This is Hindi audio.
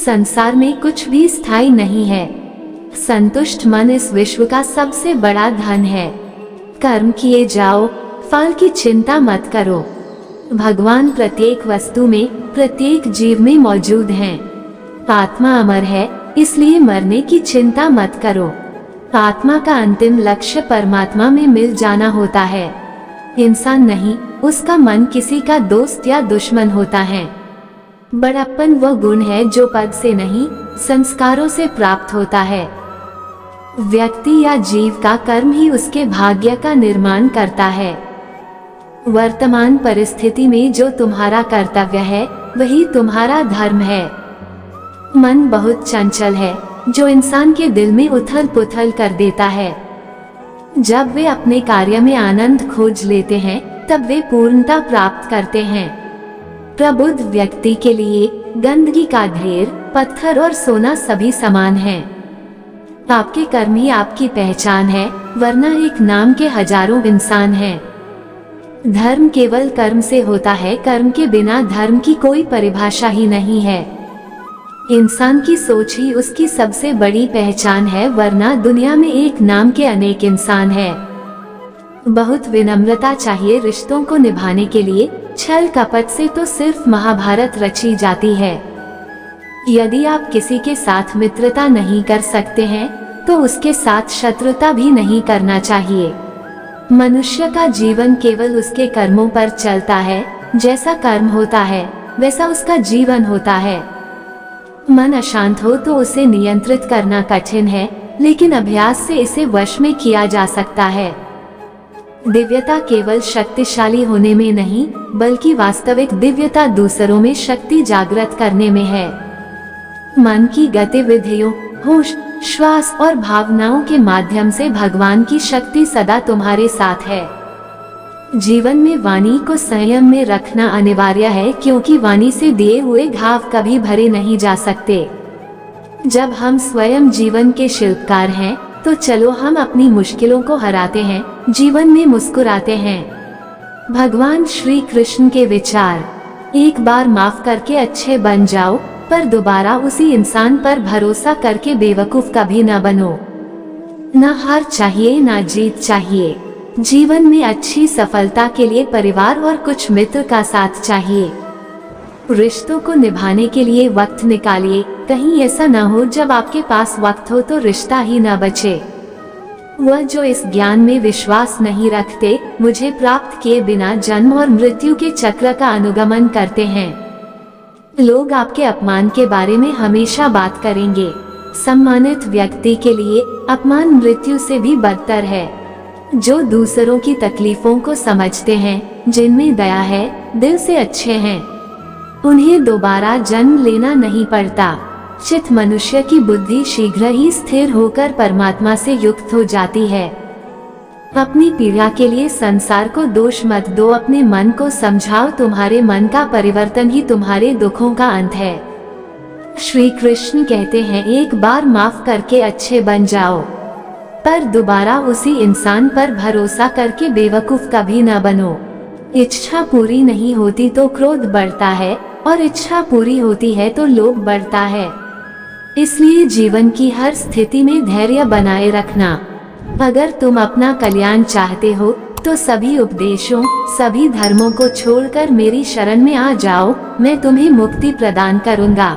संसार में कुछ भी स्थायी नहीं है। संतुष्ट मन इस विश्व का सबसे बड़ा धन है। कर्म किए जाओ, फल की चिंता मत करो। भगवान प्रत्येक वस्तु में, प्रत्येक जीव में मौजूद हैं। आत्मा अमर है, इसलिए मरने की चिंता मत करो। आत्मा का अंतिम लक्ष्य परमात्मा में मिल जाना होता है। इंसान नहीं, उसका मन किसी का दोस्त या दुश्मन होता है। बड़प्पन वह गुण है जो पद से नहीं, संस्कारों से प्राप्त होता है। व्यक्ति या जीव का कर्म ही उसके भाग्य का निर्माण करता है। वर्तमान परिस्थिति में जो तुम्हारा कर्तव्य है, वही तुम्हारा धर्म है। मन बहुत चंचल है, जो इंसान के दिल में उथल पुथल कर देता है। जब वे अपने कार्य में आनंद खोज लेते हैं, तब वे पूर्णता प्राप्त करते हैं। प्रबुद्ध व्यक्ति के लिए गंदगी का ढेर, पत्थर और सोना सभी समान हैं। आपके कर्म ही आपकी पहचान है, वरना एक नाम के हजारों इंसान हैं। धर्म केवल कर्म से होता है, कर्म के बिना धर्म की कोई परिभाषा ही नहीं है। इंसान की सोच ही उसकी सबसे बड़ी पहचान है, वरना दुनिया में एक नाम के अनेक इंसान हैं। बहुत विनम्रता चाहिए रिश्तों को निभाने के लिए। छल कपट से तो सिर्फ महाभारत रची जाती है। यदि आप किसी के साथ मित्रता नहीं कर सकते हैं, तो उसके साथ शत्रुता भी नहीं करना चाहिए। मनुष्य का जीवन केवल उसके कर्मों पर चलता है। जैसा कर्म होता है, वैसा उसका जीवन होता है। मन अशांत हो तो उसे नियंत्रित करना कठिन है, लेकिन अभ्यास से इसे वश में किया जा सकता है। दिव्यता केवल शक्तिशाली होने में नहीं, बल्कि वास्तविक दिव्यता दूसरों में शक्ति जागृत करने में है। मन की गतिविधियों, होश, श्वास और भावनाओं के माध्यम से भगवान की शक्ति सदा तुम्हारे साथ है। जीवन में वाणी को संयम में रखना अनिवार्य है, क्योंकि वाणी से दिए हुए घाव कभी भरे नहीं जा सकते। जब हम स्वयं जीवन के शिल्पकार हैं, तो चलो हम अपनी मुश्किलों को हराते हैं, जीवन में मुस्कुराते हैं। भगवान श्री कृष्ण के विचार: एक बार माफ करके अच्छे बन जाओ, पर दोबारा उसी इंसान पर भरोसा करके बेवकूफ कभी न बनो। न हार चाहिए, न जीत चाहिए। जीवन में अच्छी सफलता के लिए परिवार और कुछ मित्र का साथ चाहिए। रिश्तों को निभाने के लिए वक्त निकालिए। कहीं ऐसा न हो जब आपके पास वक्त हो तो रिश्ता ही न बचे। वह जो इस ज्ञान में विश्वास नहीं रखते, मुझे प्राप्त किए बिना जन्म और मृत्यु के चक्र का अनुगमन करते हैं। लोग आपके अपमान के बारे में हमेशा बात करेंगे। सम्मानित व्यक्ति के लिए अपमान मृत्यु से भी बदतर है। जो दूसरों की तकलीफों को समझते हैं, जिनमें दया है, दिल से अच्छे हैं, उन्हें दोबारा जन्म लेना नहीं पड़ता। चित मनुष्य की बुद्धि शीघ्र ही स्थिर होकर परमात्मा से युक्त हो जाती है। अपनी पीड़ा के लिए संसार को दोष मत दो, अपने मन को समझाओ। तुम्हारे मन का परिवर्तन ही तुम्हारे दुखों का अंत है। श्री कृष्ण कहते हैं, एक बार माफ करके अच्छे बन जाओ, पर दोबारा उसी इंसान पर भरोसा करके बेवकूफ कभी न बनो। इच्छा पूरी नहीं होती तो क्रोध बढ़ता है, और इच्छा पूरी होती है तो लोभ बढ़ता है। इसलिए जीवन की हर स्थिति में धैर्य बनाए रखना। अगर तुम अपना कल्याण चाहते हो, तो सभी उपदेशों, सभी धर्मों को छोड़कर मेरी शरण में आ जाओ। मैं तुम्हें मुक्ति प्रदान करूंगा।